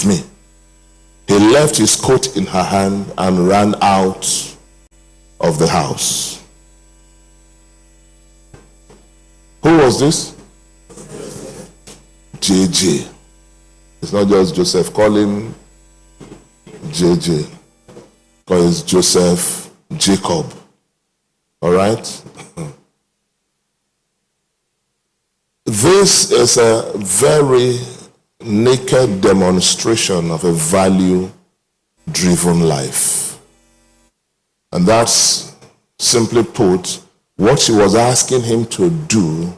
with me. He left his coat in her hand and ran out of the house. Who was this? JJ. It's not just Joseph. Call him JJ. Because it's Joseph Jacob. All right? This is a very naked demonstration of a value-driven life. And that's, simply put, what she was asking him to do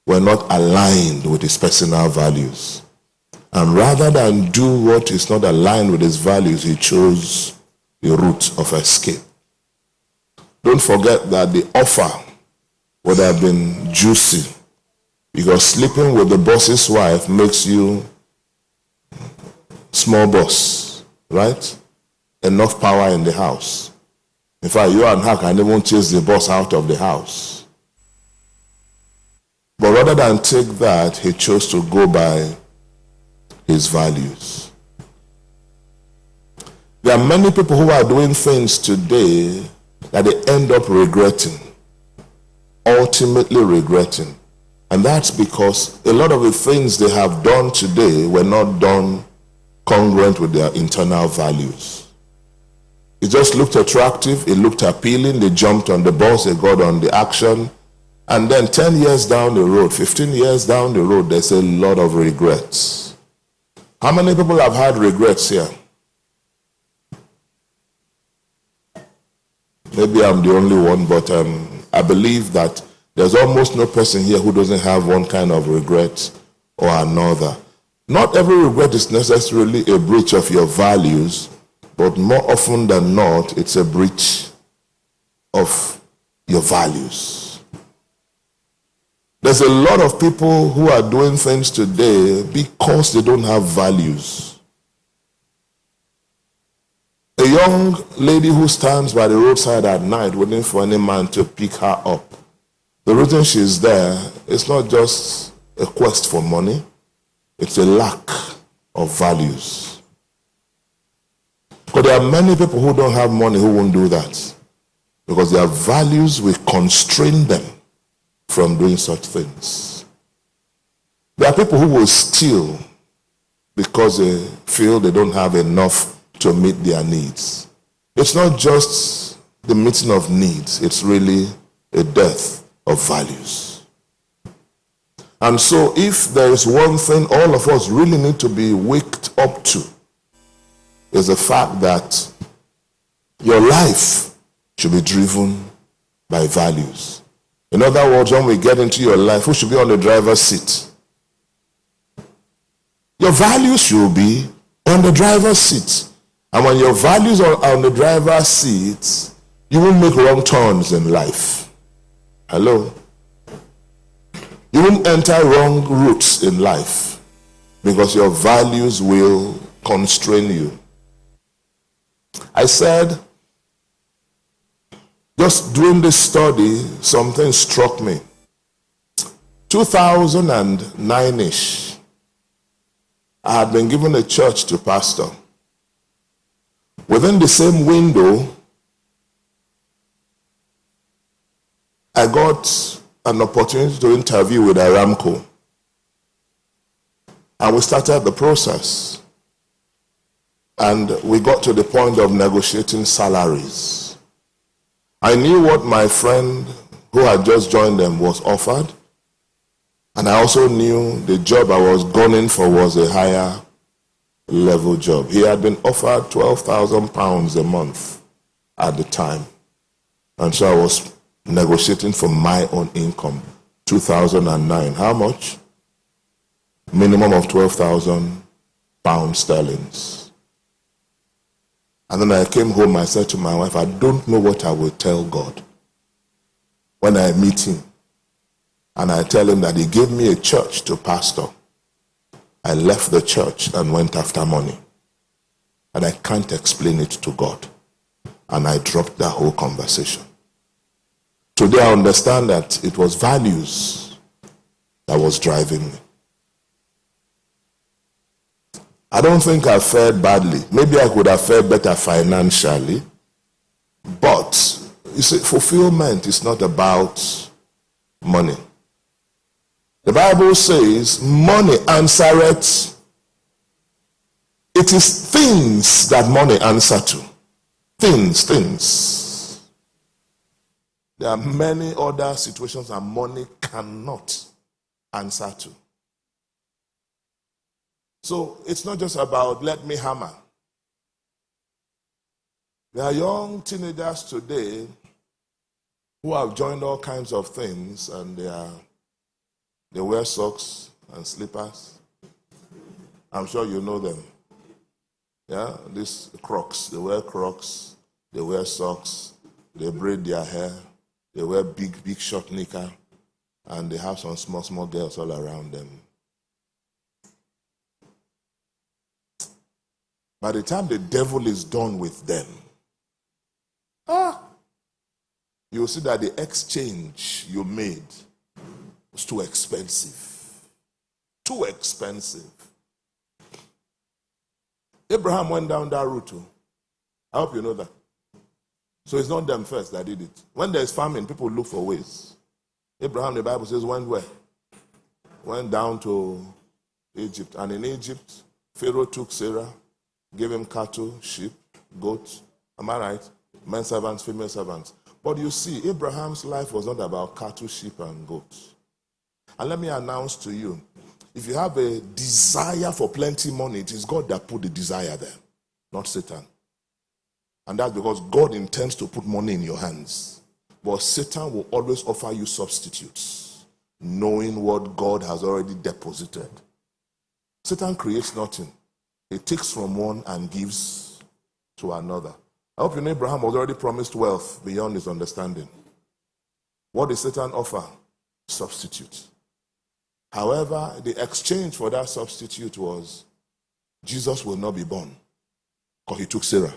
were not aligned with his personal values. And rather than do what is not aligned with his values, he chose the route of escape. Don't forget that the offer would have been juicy, because sleeping with the boss's wife makes you small boss, right? Enough power in the house. In fact, you and her can even chase the boss out of the house. But rather than take that, he chose to go by his values. There are many people who are doing things today that they end up regretting, ultimately regretting. And that's because a lot of the things they have done today were not done congruent with their internal values. It just looked attractive, it looked appealing, they jumped on the bus, they got on the action, and then 10 years down the road, 15 years down the road, there's a lot of regrets. How many people have had regrets here? Maybe I'm the only one, but I believe that there's almost no person here who doesn't have one kind of regret or another. Not every regret is necessarily a breach of your values, but more often than not, it's a breach of your values. There's a lot of people who are doing things today because they don't have values. A young lady who stands by the roadside at night waiting for any man to pick her up. The reason she's there is not just a quest for money, it's a lack of values. Because there are many people who don't have money who won't do that, because their values will constrain them from doing such things. There are people who will steal because they feel they don't have enough to meet their needs. It's not just the meeting of needs, it's really a death of values. And so if there is one thing all of us really need to be waked up to, is the fact that your life should be driven by values. In other words, when we get into your life, who should be on the driver's seat? Your values should be on the driver's seat. And when your values are on the driver's seat, you won't make wrong turns in life. Hello? You won't enter wrong routes in life because your values will constrain you. I said, just doing this study, something struck me. 2009-ish, I had been given a church to pastor. Within the same window, I got an opportunity to interview with Aramco. And we started the process. And we got to the point of negotiating salaries. I knew what my friend who had just joined them was offered. And I also knew the job I was gunning for was a higher level job. He had been offered £12,000 a month at the time. And so I was negotiating for my own income. 2009. How much? Minimum of £12,000 sterling. And then I came home, I said to my wife, I don't know what I will tell God when I meet him. And I tell him that he gave me a church to pastor. I left the church and went after money. And I can't explain it to God. And I dropped that whole conversation. Today I understand that it was values that was driving me. I don't think I fared badly. Maybe I could have fared better financially. But, you see, fulfillment is not about money. The Bible says, money answereth. It is things that money answer to. Things. There are many other situations that money cannot answer to. So it's not just about let me hammer. There are young teenagers today who have joined all kinds of things, and they wear socks and slippers. I'm sure you know them. Yeah, these Crocs. They wear Crocs. They wear socks. They braid their hair. They wear big short knicker, and they have some small girls all around them. By the time the devil is done with them, you'll see that the exchange you made was too expensive. Too expensive. Abraham went down that route too. I hope you know that. So it's not them first that did it. When there's famine, people look for ways. Abraham, the Bible says, went where? Went down to Egypt. And in Egypt, Pharaoh took Sarah, gave him cattle, sheep, goats. Am I right? Men servants, female servants. But you see, Abraham's life was not about cattle, sheep, and goats. And let me announce to you, if you have a desire for plenty money, it is God that put the desire there, not Satan. And that's because God intends to put money in your hands. But Satan will always offer you substitutes, knowing what God has already deposited. Satan creates nothing. He takes from one and gives to another. I hope you know Abraham was already promised wealth beyond his understanding. What did Satan offer? Substitute. However, the exchange for that substitute was Jesus will not be born because he took Sarah.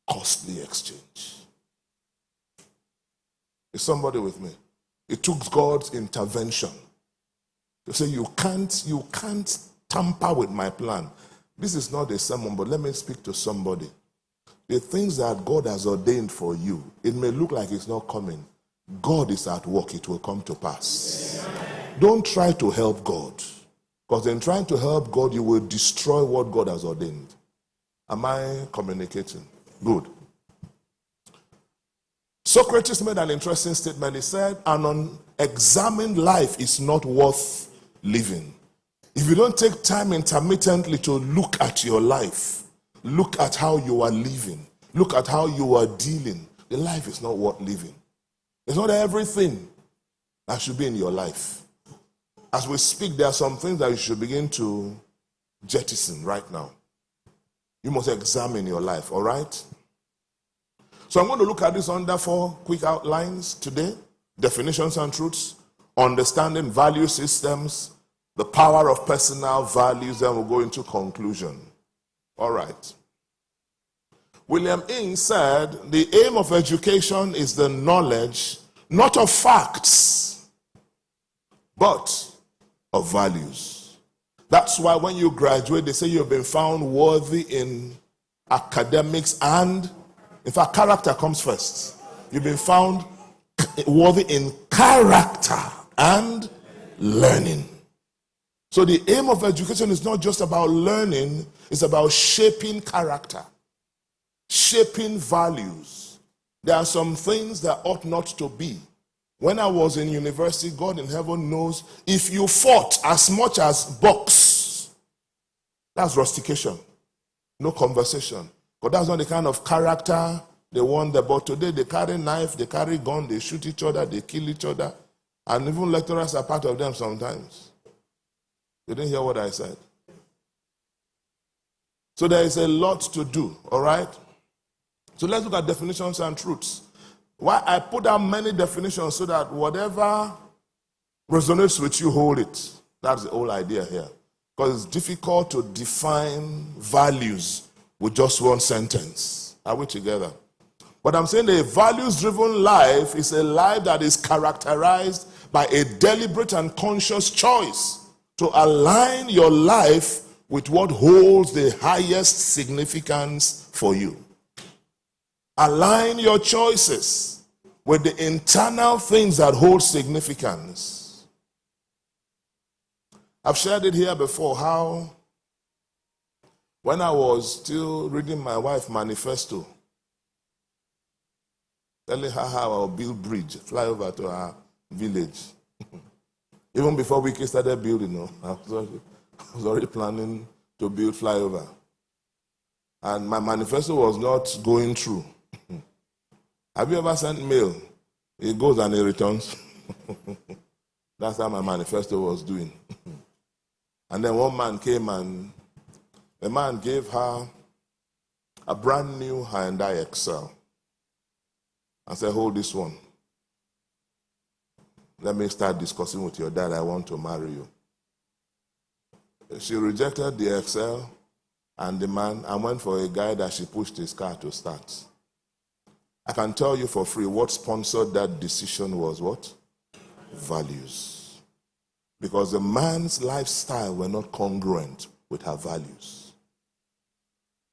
Costly exchange. Is somebody with me? It took God's intervention to say you can't tamper with my plan. This is not a sermon, but let me speak to somebody. The things that God has ordained for you, it may look like it's not coming. God is at work, it will come to pass. Don't try to help God, because in trying to help God, you will destroy what God has ordained. Am I communicating? Good. Socrates made an interesting statement. He said, an unexamined life is not worth living. If you don't take time intermittently to look at your life, look at how you are living, look at how you are dealing, the life is not worth living. It's not everything that should be in your life. As we speak, there are some things that you should begin to jettison right now. You must examine your life, all right? So I'm going to look at this under 4 quick outlines today. Definitions and truths, understanding value systems, the power of personal values, then we'll go into conclusion. All right. William Ing said, the aim of education is the knowledge, not of facts, but of values. That's why when you graduate, they say you've been found worthy in academics and, in fact, character comes first. You've been found worthy in character and learning. So the aim of education is not just about learning, it's about shaping character, shaping values. There are some things that ought not to be. When I was in university, God in heaven knows, if you fought as much as box, that's rustication, no conversation. But that's not the kind of character they want there. But today they carry knife, they carry gun, they shoot each other, they kill each other. And even lecturers are part of them sometimes. You didn't hear what I said. So there is a lot to do, all right? So let's look at definitions and truths. Why I put out many definitions so that whatever resonates with you, hold it. That's the whole idea here. Because it's difficult to define values with just one sentence. Are we together? But I'm saying a values-driven life is a life that is characterized by a deliberate and conscious choice to align your life with what holds the highest significance for you. Align your choices with the internal things that hold significance. I've shared it here before how when I was still reading my wife manifesto, telling her how I'll build bridge, fly over to her village. Even before we started building, I was already planning to build flyover. And my manifesto was not going through. Have you ever sent mail? It goes and it returns. That's how my manifesto was doing. And then one man came and the man gave her a brand new Hyundai Excel. I said, hold this one. Let me start discussing with your dad. I want to marry you. She rejected the Excel and the man and went for a guy that she pushed his car to start. I can tell you for free what sponsored that decision was what? Values. Because the man's lifestyle were not congruent with her values.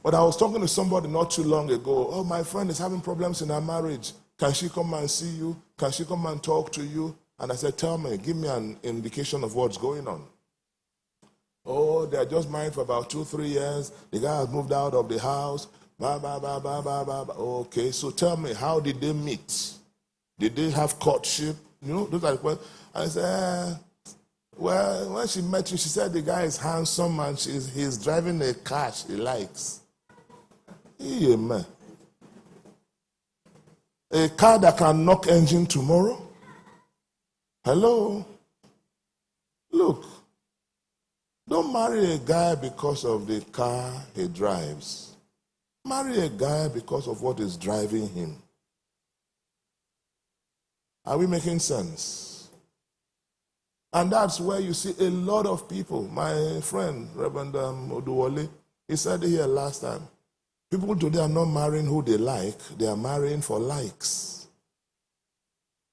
But I was talking to somebody not too long ago. Oh, my friend is having problems in her marriage. Can she come and see you? Can she come and talk to you? And I said, tell me, give me an indication of what's going on. Oh, they're just married for about 2-3 years. The guy has moved out of the house. Blah, blah, blah, blah, blah, blah, blah. Okay, so tell me, how did they meet? Did they have courtship? You know, those are the questions. And I said, well, when she met you, she said the guy is handsome and he's driving a car she likes. Yeah, man. A car that can knock engine tomorrow? Hello? Look, don't marry a guy because of the car he drives. Marry a guy because of what is driving him. Are we making sense? And that's where you see a lot of people. My friend, Reverend Oduwole, he said it here last time. People today are not marrying who they like, they are marrying for likes.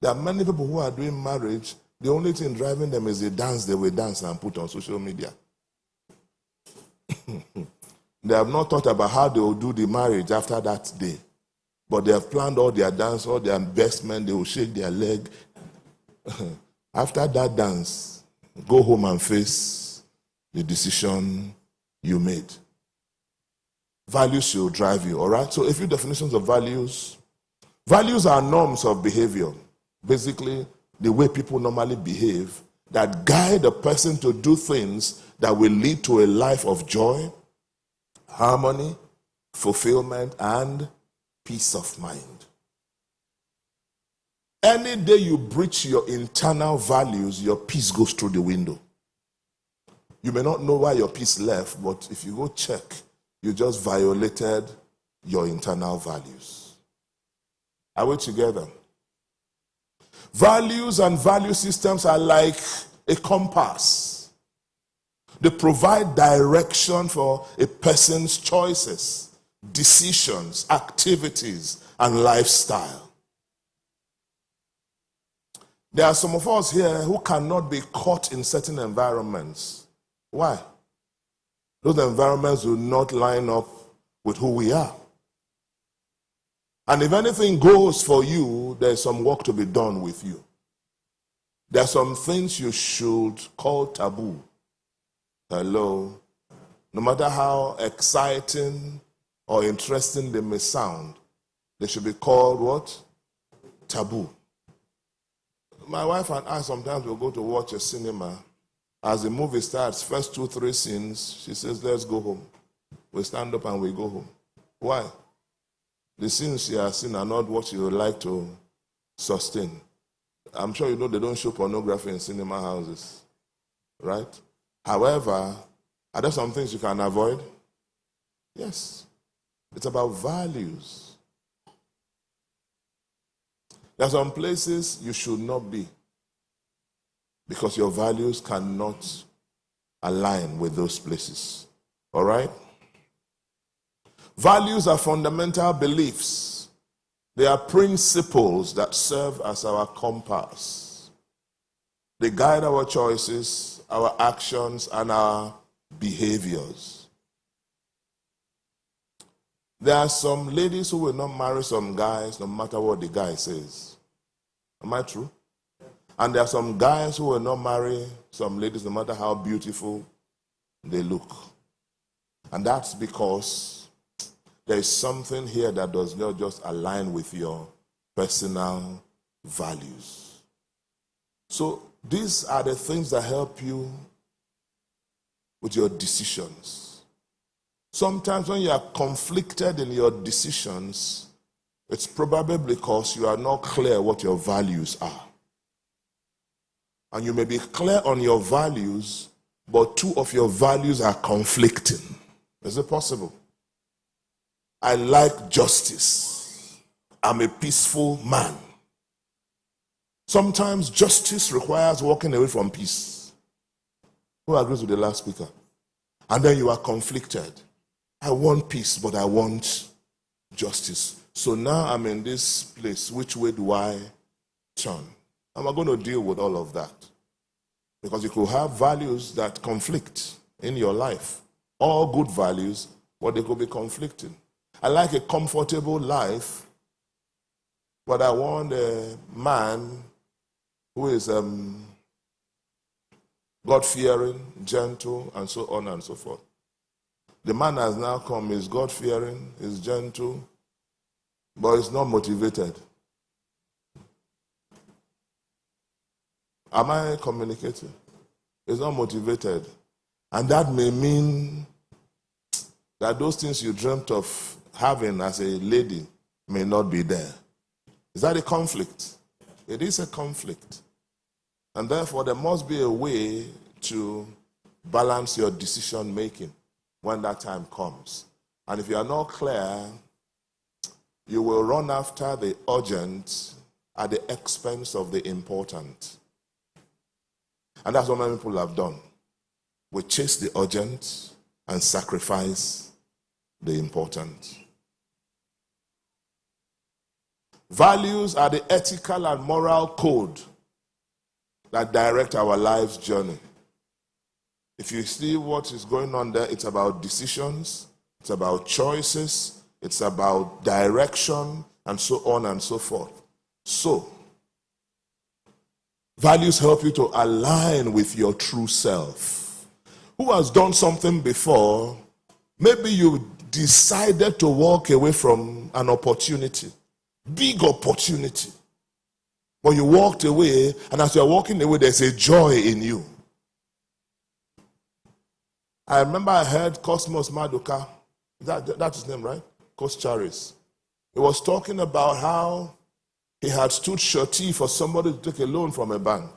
There are many people who are doing marriage, the only thing driving them is the dance they will dance and put on social media. They have not thought about how they will do the marriage after that day. But they have planned all their dance, all their investment, they will shake their leg. After that dance, go home and face the decision you made. Values should drive you, all right? So a few definitions of values. Values are norms of behavior. Basically, the way people normally behave that guide a person to do things that will lead to a life of joy, harmony, fulfillment, and peace of mind. Any day you breach your internal values, your peace goes through the window. You may not know why your peace left, but if you go check, you just violated your internal values. Are we together? Values and value systems are like a compass. They provide direction for a person's choices, decisions, activities, and lifestyle. There are some of us here who cannot be caught in certain environments. Why? Those environments will not line up with who we are. And if anything goes for you, there's some work to be done with you. There are some things you should call taboo. Hello? No matter how exciting or interesting they may sound, they should be called what? Taboo. My wife and I sometimes will go to watch a cinema. As the movie starts, first 2-3 scenes, she says, let's go home. We stand up and we go home. Why? The scenes she has seen are not what she would like to sustain. I'm sure you know they don't show pornography in cinema houses, right? However, are there some things you can avoid? Yes. It's about values. There are some places you should not be because your values cannot align with those places. All right? Values are fundamental beliefs. They are principles that serve as our compass. They guide our choices, our actions, and our behaviors. There are some ladies who will not marry some guys no matter what the guy says. Am I true? And there are some guys who will not marry some ladies no matter how beautiful they look. And that's because there is something here that does not just align with your personal values. So these are the things that help you with your decisions. Sometimes when you are conflicted in your decisions, it's probably because you are not clear what your values are. And you may be clear on your values, but two of your values are conflicting. Is it possible? I like justice. I'm a peaceful man. Sometimes justice requires walking away from peace. Who agrees with the last speaker? And then you are conflicted. I want peace, but I want justice. So now I'm in this place. Which way do I turn? Am I going to deal with all of that? Because you could have values that conflict in your life. All good values, but they could be conflicting. I like a comfortable life, but I want a man who is God-fearing, gentle, and so on and so forth. The man has now come, he's God-fearing, he's gentle, but he's not motivated. Am I communicating? He's not motivated. And that may mean that those things you dreamt of having as a lady may not be there. Is that a conflict? It is a conflict. And therefore, there must be a way to balance your decision making when that time comes. And if you are not clear, you will run after the urgent at the expense of the important. And that's what many people have done. We chase the urgent and sacrifice the important. Values are the ethical and moral code that direct our life's journey. If you see what is going on there, it's about decisions, it's about choices, it's about direction, and so on and so forth. So, values help you to align with your true self. Who has done something before? Maybe you decided to walk away from an opportunity, big opportunity. But you walked away, and as you're walking away, there's a joy in you. I remember I heard Cosmos Maduka, that's his name, right? Coach Charis. He was talking about how he had stood surety for somebody to take a loan from a bank.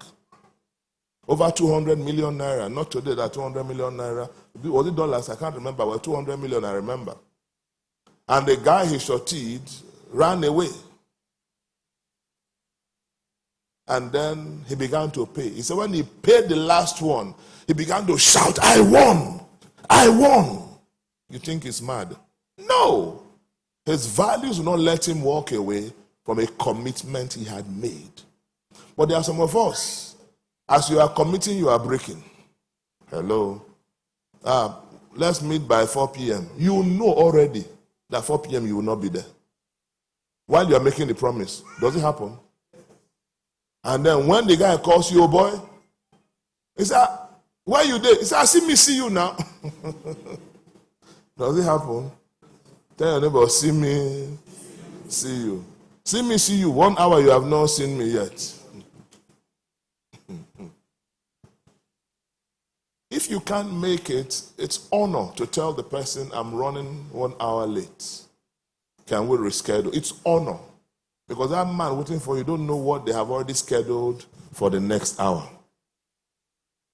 Over 200 million naira. Not today, that 200 million naira. Was it dollars? I can't remember. Well, 200 million, I remember. And the guy he suretyed ran away. And then he began to pay. He said when he paid the last one, he began to shout, I won! I won! You think he's mad? No! His values will not let him walk away from a commitment he had made. But there are some of us, as you are committing, you are breaking. Hello? Let's meet by 4 p.m. You know already that 4 p.m. you will not be there. While you are making the promise, does it happen? And then when the guy calls you, oh boy, he said, where you there? He said, see you now. Does it happen? Tell your neighbor, see me, see you. See me, see you. 1 hour you have not seen me yet. If you can't make it, it's honor to tell the person I'm running 1 hour late. Can we reschedule? It's honor. Because that man waiting for you don't know what they have already scheduled for the next hour.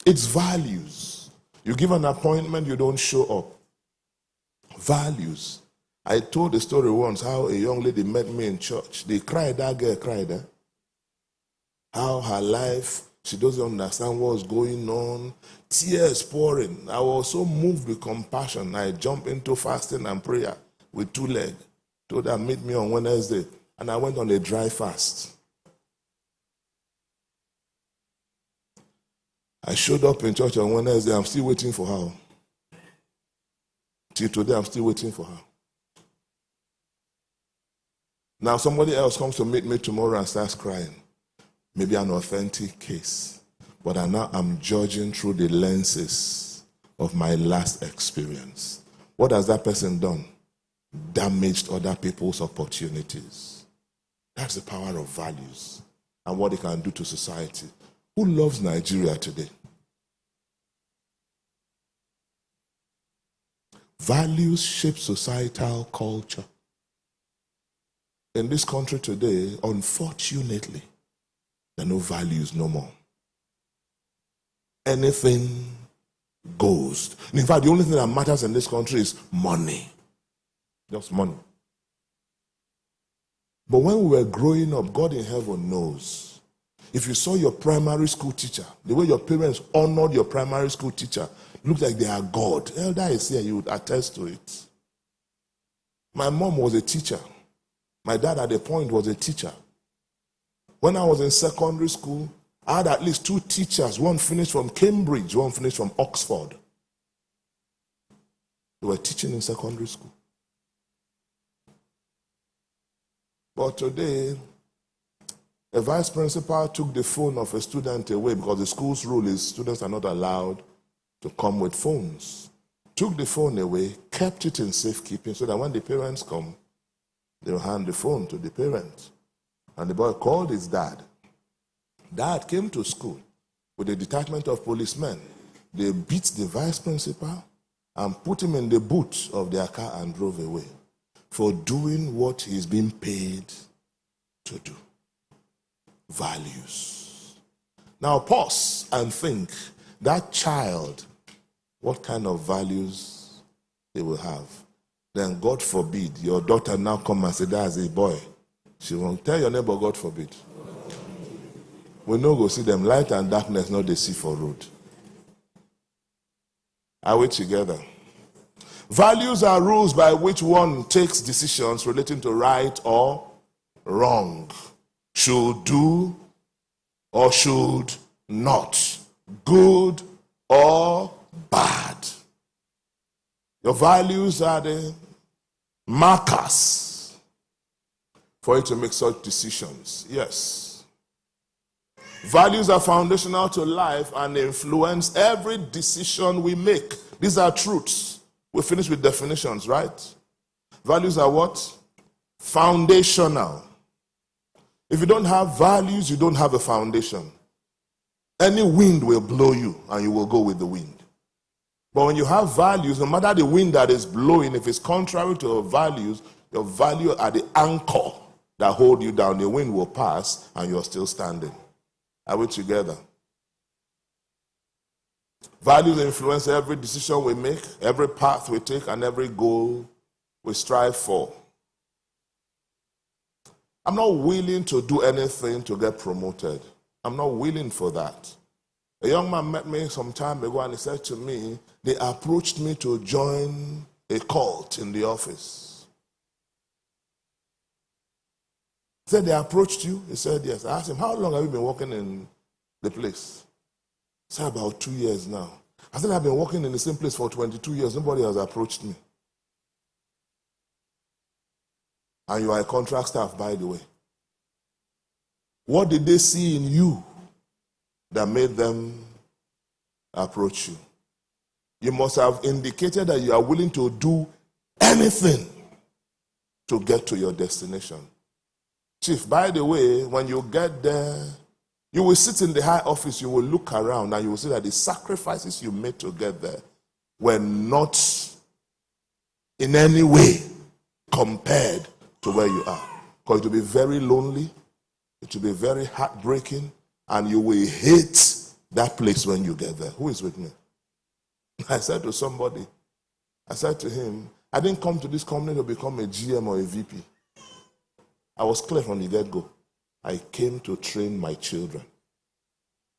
It's values. You give an appointment, you don't show up. Values. I told the story once how a young lady met me in church. They cried, that girl cried. How her life, she doesn't understand what's going on. Tears pouring. I was so moved with compassion. I jumped into fasting and prayer with 2 legs. Told her, meet me on Wednesday. And I went on a dry fast. I showed up in church on Wednesday. I'm still waiting for her. Till today, I'm still waiting for her. Now somebody else comes to meet me tomorrow and starts crying. Maybe an authentic case. But I'm judging through the lenses of my last experience. What has that person done? Damaged other people's opportunities. That's the power of values and what it can do to society. Who loves Nigeria today? Values shape societal culture. In this country today, unfortunately, there are no values no more. Anything goes. In fact, the only thing that matters in this country is money. Just money. But when we were growing up, God in heaven knows. If you saw your primary school teacher, the way your parents honored your primary school teacher, looked like they are God. Elder is here, you would attest to it. My mom was a teacher. My dad at a point was a teacher. When I was in secondary school, I had at least 2 teachers. One finished from Cambridge, one finished from Oxford. They were teaching in secondary school. But today, a vice principal took the phone of a student away because the school's rule is students are not allowed to come with phones. Took the phone away, kept it in safekeeping so that when the parents come, they'll hand the phone to the parents. And the boy called his dad. Dad came to school with a detachment of policemen. They beat the vice principal and put him in the boot of their car and drove away for doing what he's been paid to do. Values. Now pause and think, that child, what kind of values they will have. Then God forbid, your daughter now come and say, that's a boy. She won't tell your neighbor, God forbid. We no go see them. Light and darkness, not they see for road. Are we together? Values are rules by which one takes decisions relating to right or wrong. Should do or should not. Good or bad. Your values are the markers for you to make such decisions. Yes. Values are foundational to life and influence every decision we make. These are truths. We finish with definitions, right? Values are what? Foundational. If you don't have values, you don't have a foundation. Any wind will blow you and you will go with the wind. But when you have values, no matter the wind that is blowing, if it's contrary to your values are the anchor that hold you down. The wind will pass and you're still standing. Are we together? Values influence every decision we make, every path we take, and every goal we strive for. I'm not willing to do anything to get promoted. I'm not willing for that. A young man met me some time ago and he said to me, they approached me to join a cult in the office. He said, they approached you? He said, yes. I asked him, how long have you been working in the place? He said, about 2 years now. I said, I've been working in the same place for 22 years. Nobody has approached me. And you are a contract staff, by the way. What did they see in you that made them approach you? You must have indicated that you are willing to do anything to get to your destination. Chief, by the way, when you get there, you will sit in the high office, you will look around, and you will see that the sacrifices you made to get there were not in any way compared to where you are. Because it will be very lonely, it will be very heartbreaking, and you will hate that place when you get there. Who is with me? I said to somebody, I said to him, I didn't come to this company to become a GM or a VP. I was clear from the get-go. I came to train my children.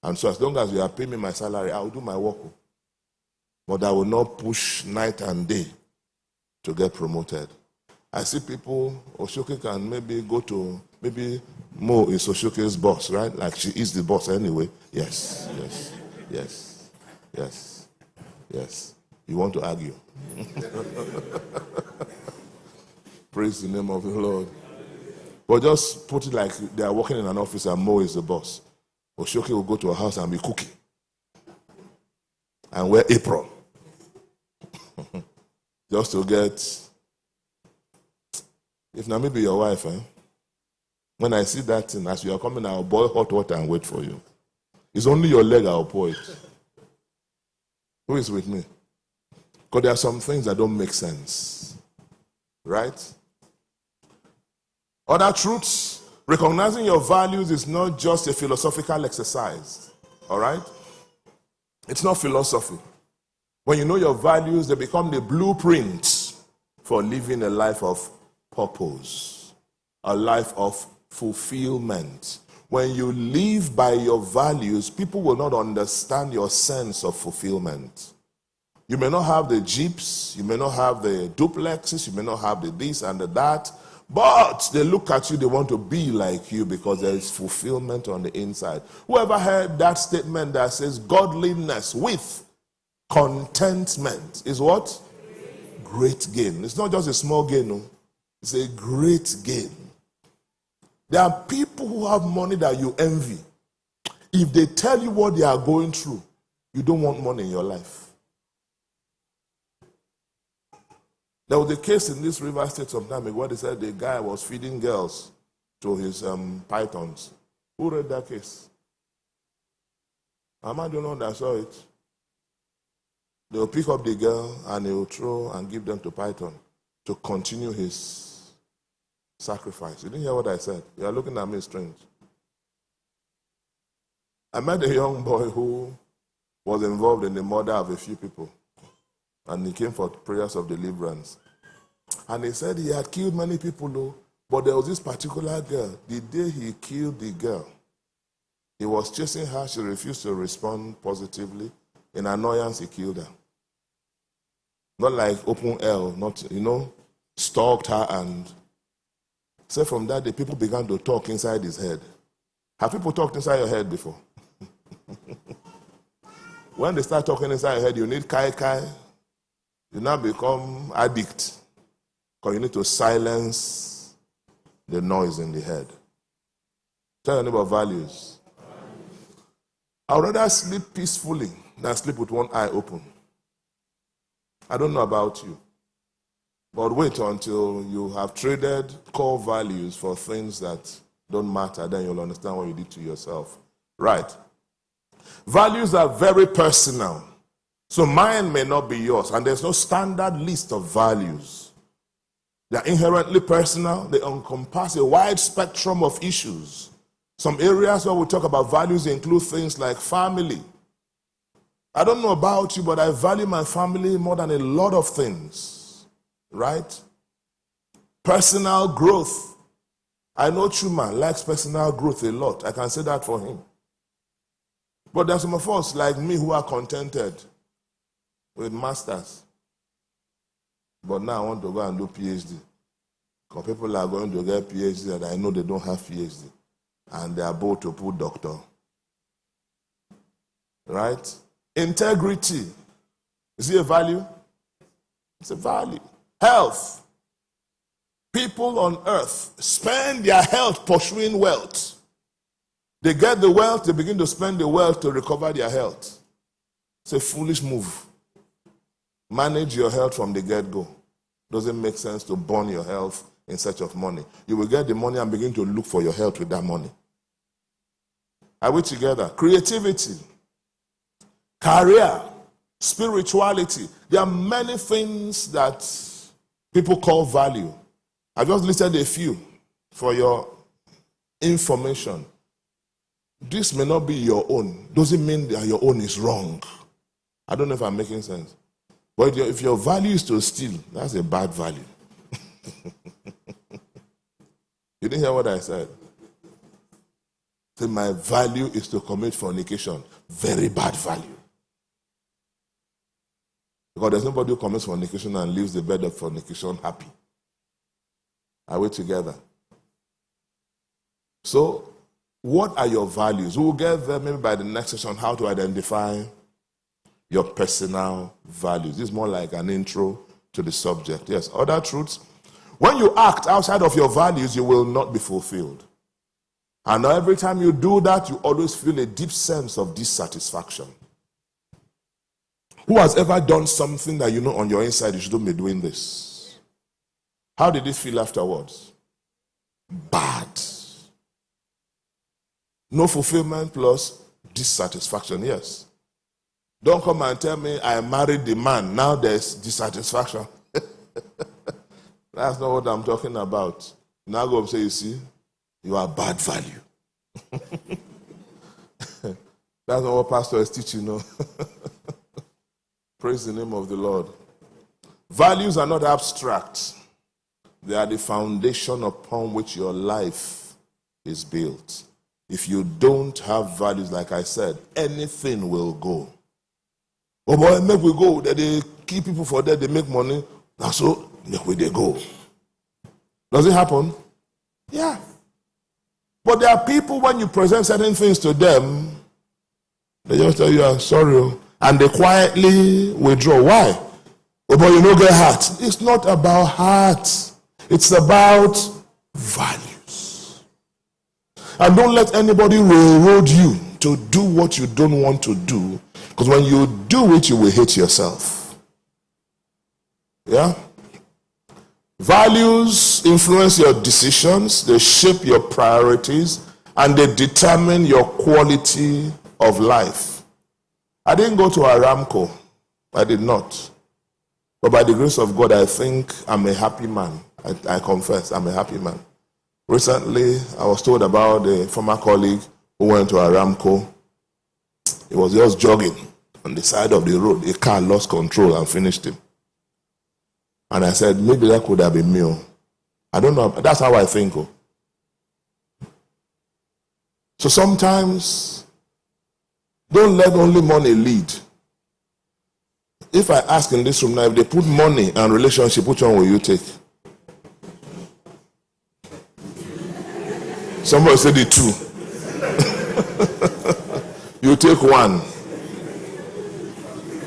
And so as long as you are paying me my salary, I will do my work. But I will not push night and day to get promoted. I see people, Oshoke can maybe go to, maybe Mo is Oshoke's boss, right? Like she is the boss anyway. Yes. Yes. Yes. Yes. You want to argue? Praise the name of the Lord. But just put it like they are working in an office and Mo is the boss. Oshoki will go to a house and be cooking and wear apron just to get. If now maybe your wife, when I see that thing, as you are coming, I'll boil hot water and wait for you. It's only your leg I'll pour it. Who is with me? Because there are some things that don't make sense. Right? Other truths, recognizing your values is not just a philosophical exercise. All right? It's not philosophy. When you know your values, they become the blueprint for living a life of purpose, a life of fulfillment. When you live by your values, people will not understand your sense of fulfillment. You may not have the jeeps, you may not have the duplexes, you may not have the this and the that, but they look at you, they want to be like you because there is fulfillment on the inside. Whoever heard that statement that says godliness with contentment is what? Great gain. It's not just a small gain, no. It's a great gain. There are people who have money that you envy. If they tell you what they are going through, you don't want money in your life. There was a case in this River State some time ago where they said the guy was feeding girls to his pythons. Who read that case? Am I the one that saw it? They will pick up the girl and they will throw and give them to python to continue his sacrifice. You didn't hear what I said? You are looking at me strange. I met a young boy who was involved in the murder of a few people. And he came for prayers of deliverance. And he said he had killed many people, though, but there was this particular girl. The day he killed the girl, he was chasing her. She refused to respond positively. In annoyance, he killed her. Not like open L, not, stalked her. And so from that day, people began to talk inside his head. Have people talked inside your head before? When they start talking inside your head, you need kai. You now become addict because you need to silence the noise in the head. Tell your neighbor values. I would rather sleep peacefully than sleep with one eye open. I don't know about you, but wait until you have traded core values for things that don't matter, then you'll understand what you did to yourself. Right. Values are very personal. So mine may not be yours, and there's no standard list of values. They're inherently personal. They encompass a wide spectrum of issues. Some areas where we talk about values include things like family. I don't know about you, but I value my family more than a lot of things, right? Personal growth. I know Chuma likes personal growth a lot. I can say that for him. But there's some of us like me who are contented with masters. But now I want to go and do PhD. Because people are going to get PhD and I know they don't have PhD. And they are both to put doctor. Right? Integrity. Is it a value? It's a value. Health. People on earth spend their health pursuing wealth. They get the wealth, they begin to spend the wealth to recover their health. It's a foolish move. Manage your health from the get-go. Doesn't make sense to burn your health in search of money. You will get the money and begin to look for your health with that money. Are we together? Creativity, career, spirituality. There are many things that people call value. I just listed a few for your information. This may not be your own. Doesn't mean that your own is wrong. I don't know if I'm making sense. But if your value is to steal, that's a bad value. You didn't hear what I said? So my value is to commit fornication. Very bad value. Because there's nobody who commits fornication and leaves the bed of fornication happy. Are we together? So, What are your values? We'll get there maybe by the next session, how to identify your personal values. This is more like an intro to the subject. Yes, other truths. When you act outside of your values, you will not be fulfilled. And every time you do that, you always feel a deep sense of dissatisfaction. Who has ever done something that you know on your inside you shouldn't be doing this? How did it feel afterwards? Bad. No fulfillment plus dissatisfaction, yes. Don't come and tell me I married the man, now there's dissatisfaction. That's not what I'm talking about. Now go and say, you see, you are bad value. That's not what pastor is teaching, no. Praise the name of the Lord. Values are not abstract. They are the foundation upon which your life is built. If you don't have values, like I said, anything will go. Oh boy, make we go. They keep people for that, they make money. That's so, make we they go. Does it happen? Yeah. But there are people, when you present certain things to them, they just tell you, I'm sorry, and they quietly withdraw. Why? Oh boy, you don't get heart. It's not about heart. It's about values. And don't let anybody railroad you to do what you don't want to do. Because when you do it, you will hate yourself. Yeah? Values influence your decisions, they shape your priorities, and they determine your quality of life. I didn't go to Aramco. I did not. But by the grace of God, I think I'm a happy man. I confess, I'm a happy man. Recently, I was told about a former colleague who went to Aramco. He was just jogging on the side of the road. A car lost control and finished him. And I said, maybe that could have been me. I don't know. That's how I think. So sometimes, don't let only money lead. If I ask in this room now, if they put money and relationship, which one will you take? Somebody said the two. You take one.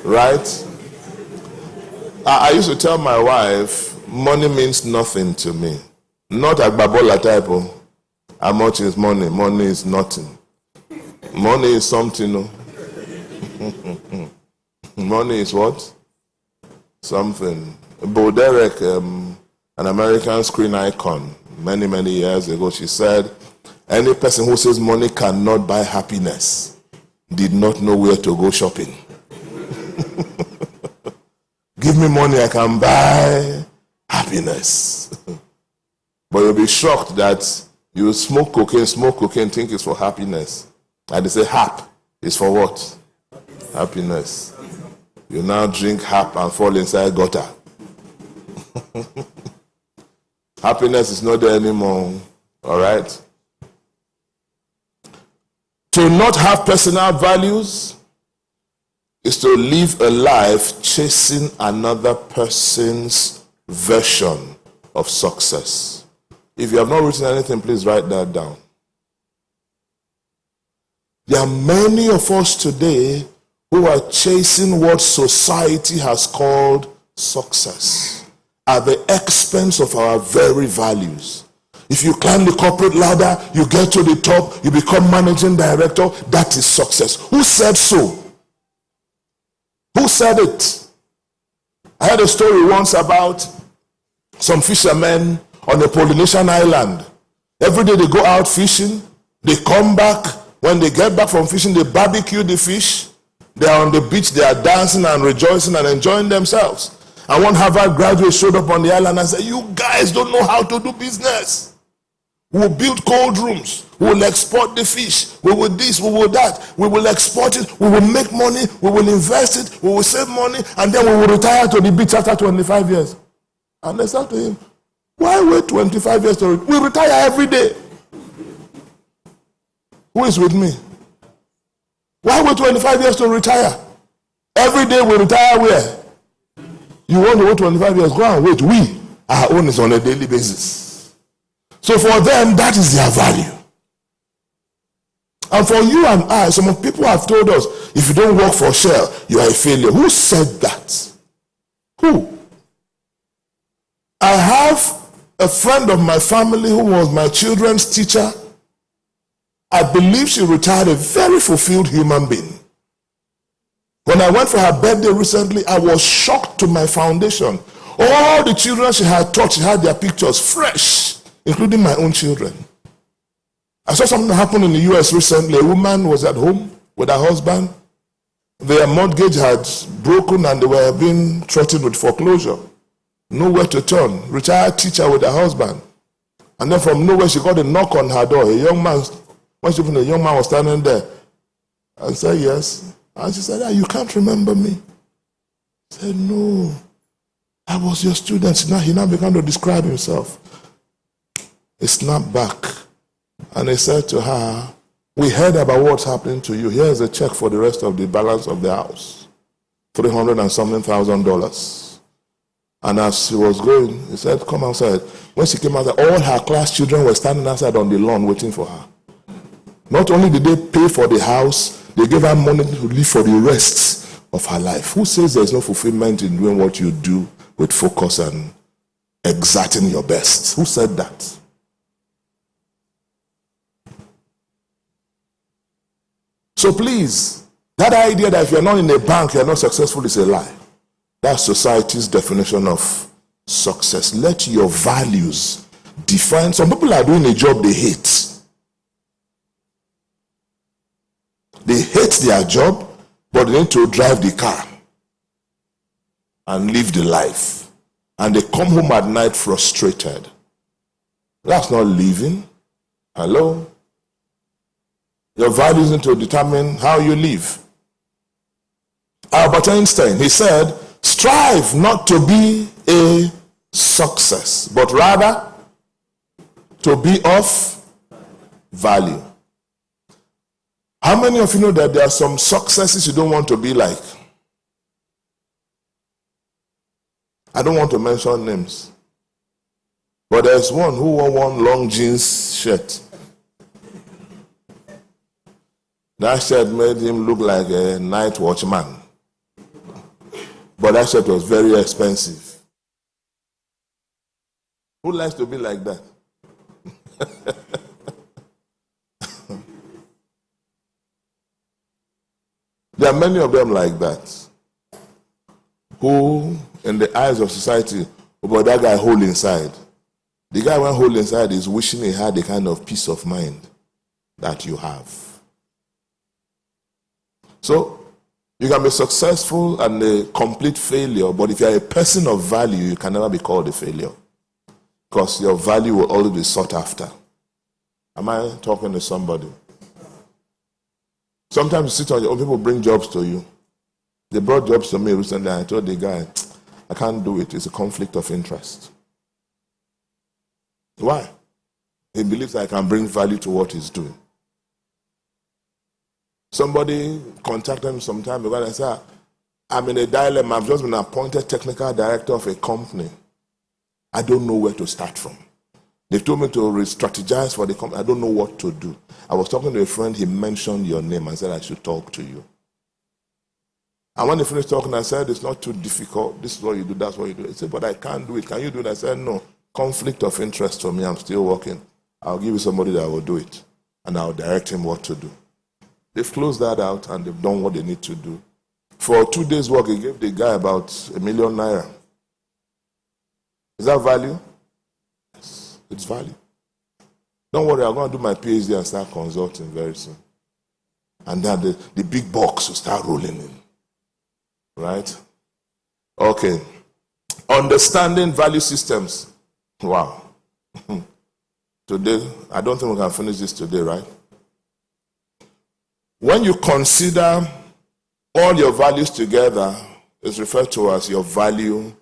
Right? I used to tell my wife, money means nothing to me. Not a babola type of, how much is money? Money is nothing. Money is something. No? Money is what? Something. Bo Derek, an American screen icon, many years ago, she said, any person who says money cannot buy happiness did not know where to go shopping. Give me money, I can buy happiness. But you'll be shocked that you smoke cocaine, think it's for happiness. And they say hap is for what? Happiness. You now drink hap and fall inside gutter. Happiness is not there anymore. All right? To not have personal values is to live a life chasing another person's version of success. If you have not written anything, please write that down. There are many of us today who are chasing what society has called success at the expense of our very values. If you climb the corporate ladder, you get to the top, you become managing director, that is success. Who said so? Who said it? I heard a story once about some fishermen on a Polynesian island. Every day they go out fishing, they come back. When they get back from fishing, they barbecue the fish. They are on the beach, they are dancing and rejoicing and enjoying themselves. And one Harvard graduate showed up on the island and said, you guys don't know how to do business. We will build cold rooms. We will export the fish. We will this, we will that. We will export it. We will make money. We will invest it. We will save money. And then we will retire to the beach after 25 years. And they said to him, why wait 25 years to retire? We retire every day. Who is with me? Why wait 25 years to retire? Every day we retire where? You want to wait 25 years? Go and wait. We, our own is on a daily basis. So for them, that is their value. And for you and I, some people have told us, if you don't work for Shell, you are a failure. Who said that? Who? I have a friend of my family who was my children's teacher. I believe she retired a very fulfilled human being. When I went for her birthday recently, I was shocked to my foundation. All the children she had taught, she had their pictures fresh, including my own children. I saw something happen in the US recently. A woman was at home with her husband. Their mortgage had broken and they were being threatened with foreclosure. Nowhere to turn. Retired teacher with her husband. And then from nowhere, she got a knock on her door. A young man, when she opened, a young man was standing there. I said, yes. And she said, you can't remember me. I said, no. I was your student. He now began to describe himself. He snapped back. And he said to her, we heard about what's happening to you. Here's a check for the rest of the balance of the house. $300 and something thousand. And as she was going, he said, come outside. When she came outside, all her class children were standing outside on the lawn waiting for her. Not only did they pay for the house, they gave her money to live for the rest of her life. Who says there's no fulfillment in doing what you do with focus and exerting your best? Who said that? So please, that idea that if you're not in a bank, you're not successful is a lie. That's society's definition of success. Let your values define. Some people are doing a job they hate. They hate their job, but they need to drive the car and live the life. And they come home at night frustrated. That's not living. Hello? Your values need to determine how you live. Albert Einstein, he said, strive not to be a success, but rather to be of value. How many of you know that there are some successes you don't want to be like? I don't want to mention names. But there's one who wore one long jeans shirt. That shirt made him look like a night watchman. But that shirt was very expensive. Who likes to be like that? There are many of them like that, who, in the eyes of society, but that guy whole inside. The guy when whole inside is wishing he had the kind of peace of mind that you have. So, you can be successful and a complete failure, but if you're a person of value, you can never be called a failure. Because your value will always be sought after. Am I talking to somebody? Sometimes you sit on your own, people bring jobs to you. They brought jobs to me recently, and I told the guy, I can't do it. It's a conflict of interest. Why? He believes I can bring value to what he's doing. Somebody contacted me some time ago and I said, I'm in a dilemma. I've just been appointed technical director of a company. I don't know where to start from. They told me to re-strategize for the company. I don't know what to do. I was talking to a friend, he mentioned your name and said I should talk to you. And when they finished talking, I said, it's not too difficult. This is what you do, that's what you do. He said, but I can't do it. Can you do it? I said, no. Conflict of interest for me. I'm still working. I'll give you somebody that will do it. And I'll direct him what to do. They've closed that out and they've done what they need to do. For 2 days' work, he gave the guy about ₦1 million. Is that value? Yes, it's value. Don't worry, I'm going to do my PhD and start consulting very soon. And then the big box will start rolling in. Right? Okay. Understanding value systems. Wow. Today, I don't think we can finish this today, right? When you consider all your values together, it's referred to as your value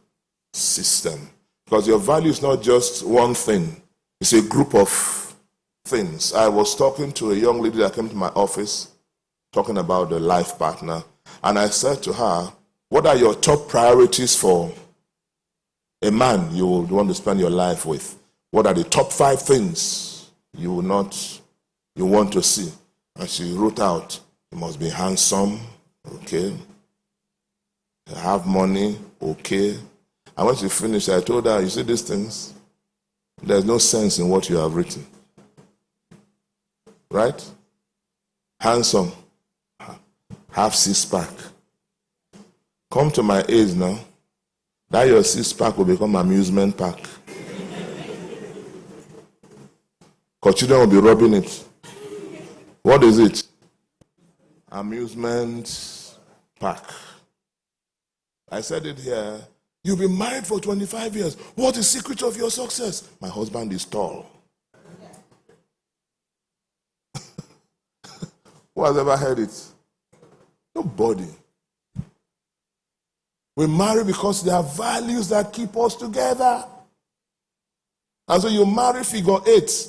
system. Because your value is not just one thing. It's a group of things. I was talking to a young lady that came to my office, talking about the life partner. And I said to her, what are your top priorities for a man you would want to spend your life with? What are the top 5 things you want to see? And she wrote out, you must be handsome, okay. Have money, okay. And when she finished, I told her, you see these things? There's no sense in what you have written. Right? Handsome. Have six-pack. Come to my age now. That your six-pack will become amusement pack. Because children will be rubbing it. What is it? Amusement pack. I said it here. You've been married for 25 years. What is the secret of your success? My husband is tall. Who has ever heard it? Nobody. We marry because there are values that keep us together. And so you marry figure 8,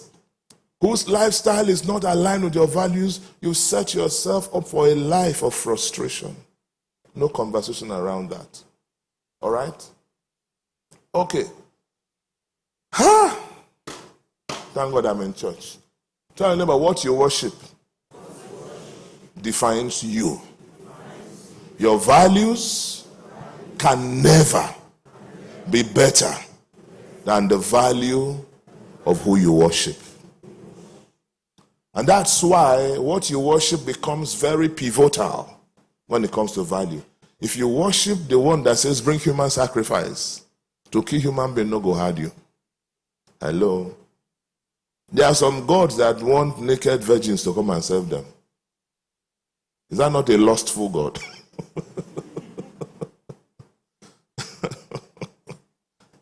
whose lifestyle is not aligned with your values. You set yourself up for a life of frustration. No conversation around that. All right? Okay. Thank God I'm in church. Tell your neighbor, what you worship defines you. Your values can never be better than the value of who you worship. And that's why what you worship becomes very pivotal when it comes to value. If you worship the one that says bring human sacrifice, to kill human being no go hard you. Hello? There are some gods that want naked virgins to come and serve them. Is that not a lustful God?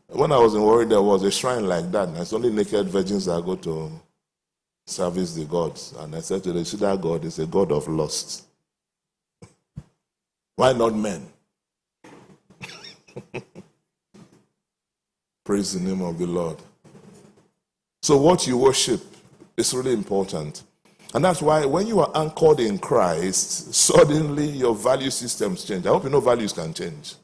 When I was in Warri, there was a shrine like that. And it's only naked virgins that go to service the gods. And I said to them, see, that God is a God of lust. Why not men? Praise the name of the Lord. So what you worship is really important. And that's why when you are anchored in Christ, suddenly your value systems change. I hope you know values can change.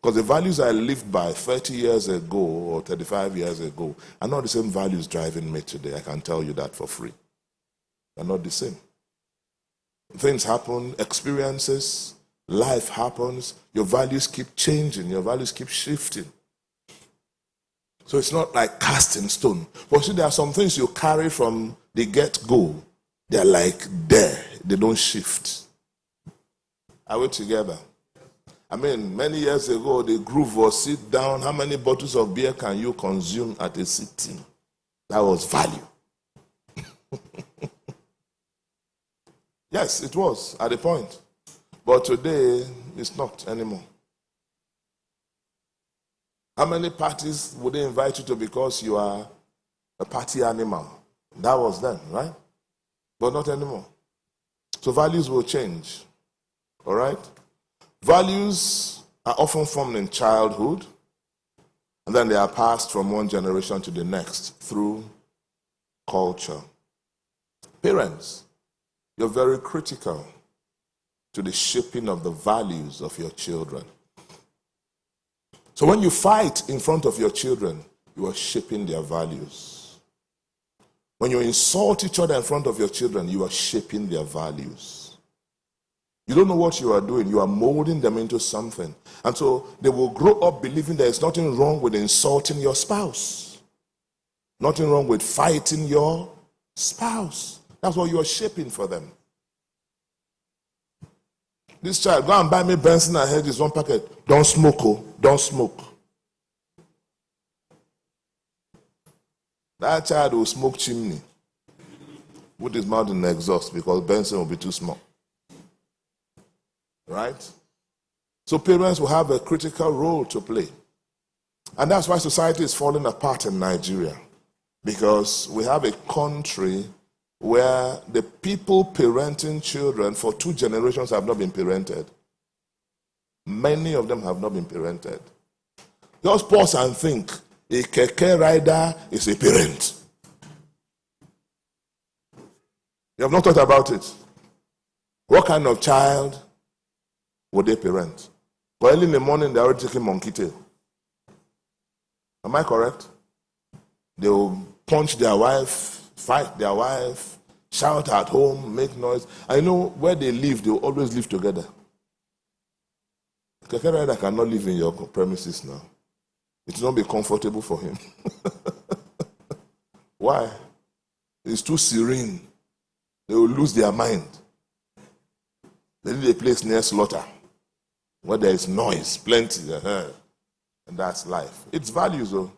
Because the values I lived by 30 years ago or 35 years ago are not the same values driving me today. I can tell you that for free. They're not the same. Things happen, experiences, life happens. Your values keep changing. Your values keep shifting. So it's not like cast in stone. But see, there are some things you carry from the get-go. They're like there. They don't shift. Are we together? I mean, many years ago, the groove was sit down. How many bottles of beer can you consume at a sitting? That was value. Yes, it was at a point. But today, it's not anymore. How many parties would they invite you to because you are a party animal? That was then, right? But not anymore. So values will change. All right? Values are often formed in childhood, and then they are passed from one generation to the next through culture. Parents, you're very critical to the shaping of the values of your children. So when you fight in front of your children, you are shaping their values. When you insult each other in front of your children, you are shaping their values. You don't know what you are doing. You are molding them into something. And so they will grow up believing there is nothing wrong with insulting your spouse. Nothing wrong with fighting your spouse. That's what you are shaping for them. This child, go and buy me Benson and Hedges, one packet. Don't smoke, oh. Don't smoke. That child will smoke chimney. Put his mouth in the exhaust because Benson will be too small. Right? So parents will have a critical role to play. And that's why society is falling apart in Nigeria. Because we have a country where the people parenting children for 2 generations have not been parented. Many of them have not been parented. Just pause and think. A keke rider is a parent. You have not thought about it. What kind of child would they parent? Well, early in the morning, they're already taking monkey tail. Am I correct? They will punch their wife, fight their wife, shout at home, make noise. I know where they live, they will always live together. Keke rider cannot live in your premises now. It will not be comfortable for him. Why? It's too serene. They will lose their mind. They need a place near slaughter, where there is noise, plenty. And that's life. It's values, though.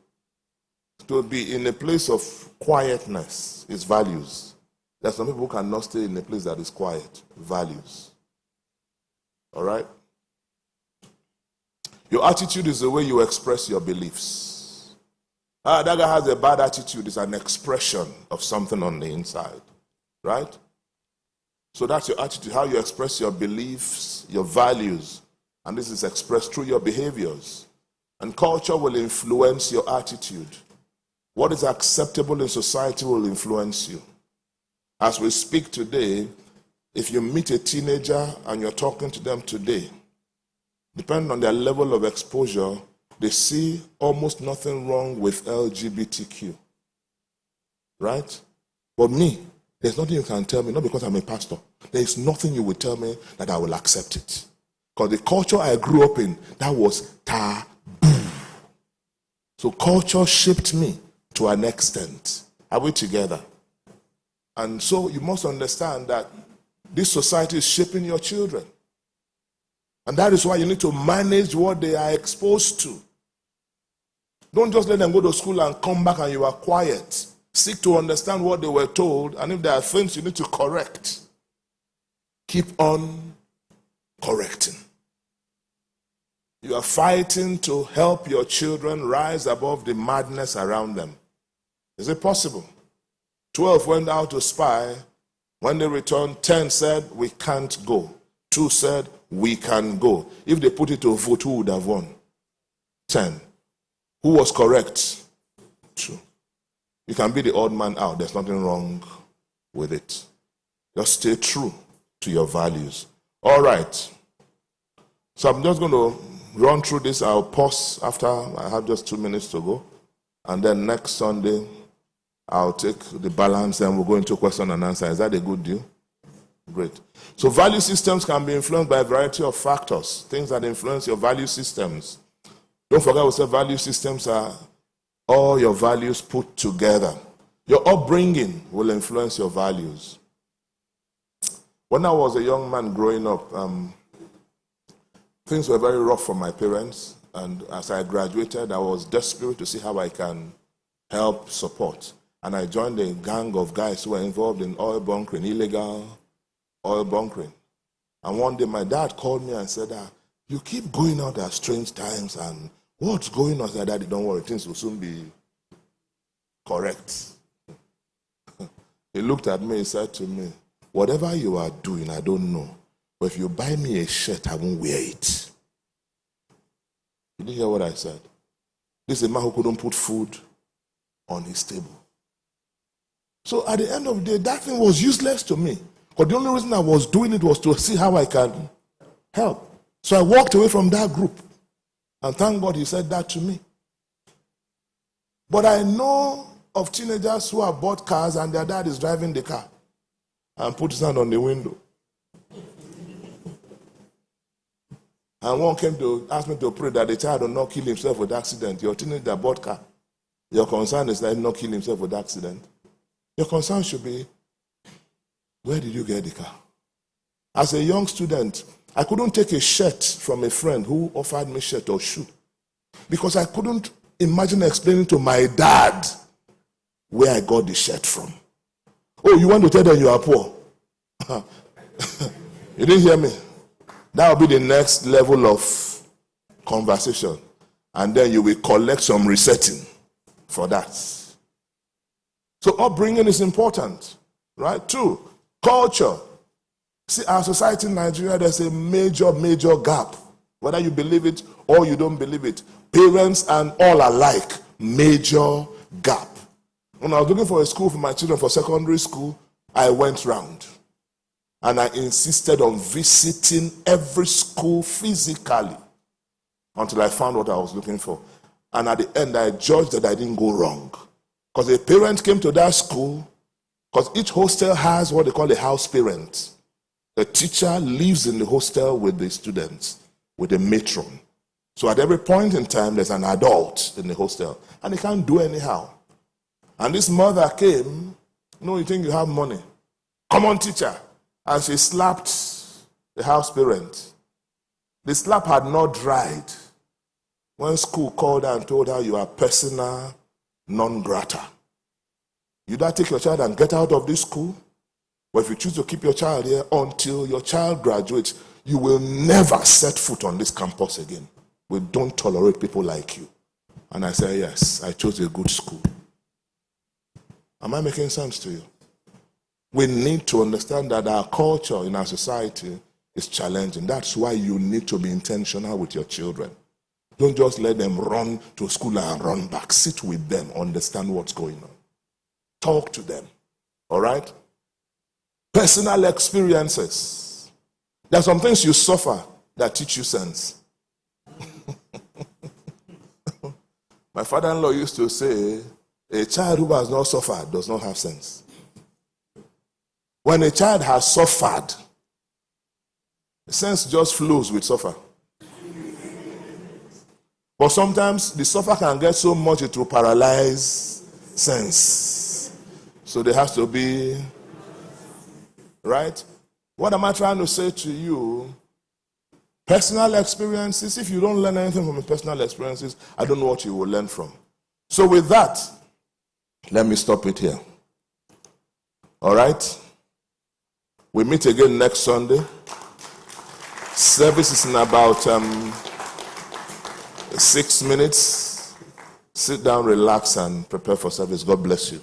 To be in a place of quietness is values. There are some people who cannot stay in a place that is quiet. Values. All right? Your attitude is the way you express your beliefs. That guy has a bad attitude. It's an expression of something on the inside. Right? So that's your attitude, how you express your beliefs, your values. And this is expressed through your behaviors. And culture will influence your attitude. What is acceptable in society will influence you. As we speak today, if you meet a teenager and you're talking to them today, depending on their level of exposure, they see almost nothing wrong with LGBTQ. Right? But me, there's nothing you can tell me, not because I'm a pastor. There is nothing you will tell me that I will accept it. Because the culture I grew up in, that was taboo. So culture shaped me to an extent. Are we together? And so you must understand that this society is shaping your children. And that is why you need to manage what they are exposed to. Don't just let them go to school and come back and you are quiet. Seek to understand what they were told, and if there are things you need to correct, keep on correcting. You are fighting to help your children rise above the madness around them. Is it possible? 12 went out to spy. When they returned, 10 said, we can't go. 2 said, we can go. If they put it to a vote, who would have won? 10. Who was correct? 2. You can be the odd man out. There's nothing wrong with it. Just stay true to your values. All right. So I'm just going to run through this. I'll pause after I have just 2 minutes to go. And then next Sunday, I'll take the balance and we'll go into question and answer. Is that a good deal? Great. So value systems can be influenced by a variety of factors. Things that influence your value systems. Don't forget we said value systems are all your values put together. Your upbringing will influence your values. When I was a young man growing up, things were very rough for my parents. And as I graduated, I was desperate to see how I can help support. And I joined a gang of guys who were involved in oil bunkering, illegal oil bunkering. And one day my dad called me and said, you keep going out at strange times and what's going on? I said, Daddy, don't worry, things will soon be correct. He looked at me and said to me, whatever you are doing, I don't know. But if you buy me a shirt, I won't wear it. You didn't hear what I said? This is a man who couldn't put food on his table. So at the end of the day, that thing was useless to me. But the only reason I was doing it was to see how I can help. So I walked away from that group. And thank God he said that to me. But I know of teenagers who have bought cars and their dad is driving the car and put his hand on the window. And one came to ask me to pray that the child will not kill himself with accident. Your teenager bought car. Your concern is that he will not kill himself with accident. Your concern should be, where did you get the car? As a young student, I couldn't take a shirt from a friend who offered me shirt or shoe because I couldn't imagine explaining to my dad where I got the shirt from. Oh, you want to tell them you are poor? You didn't hear me? That will be the next level of conversation. And then you will collect some resetting for that. So upbringing is important, right? 2, culture. See, our society in Nigeria, there's a major gap. Whether you believe it or you don't believe it. Parents and all alike, major gap. When I was looking for a school for my children for secondary school, I went round. And I insisted on visiting every school physically until I found what I was looking for. And at the end, I judged that I didn't go wrong. Because a parent came to that school Because each hostel has what they call a house parent. The teacher lives in the hostel with the students, with a matron. So at every point in time, there's an adult in the hostel. And he can't do anyhow. And this mother came, you think you have money. Come on, teacher. And she slapped the house parent. The slap had not dried when school called her and told her you are persona non grata. You don't take your child and get out of this school. But if you choose to keep your child here until your child graduates, you will never set foot on this campus again. We don't tolerate people like you. And I say, yes, I chose a good school. Am I making sense to you? We need to understand that our culture in our society is challenging. That's why you need to be intentional with your children. Don't just let them run to school and run back. Sit with them, understand what's going on. Talk to them. All right? Personal experiences. There are some things you suffer that teach you sense. My father-in-law used to say, a child who has not suffered does not have sense. When a child has suffered, sense just flows with suffer. But sometimes the suffer can get so much it will paralyze sense. So there has to be, right? What am I trying to say to you? Personal experiences, if you don't learn anything from your personal experiences, I don't know what you will learn from. So with that, let me stop it here. All right? We meet again next Sunday. Service is in about 6 minutes. Sit down, relax, and prepare for service. God bless you.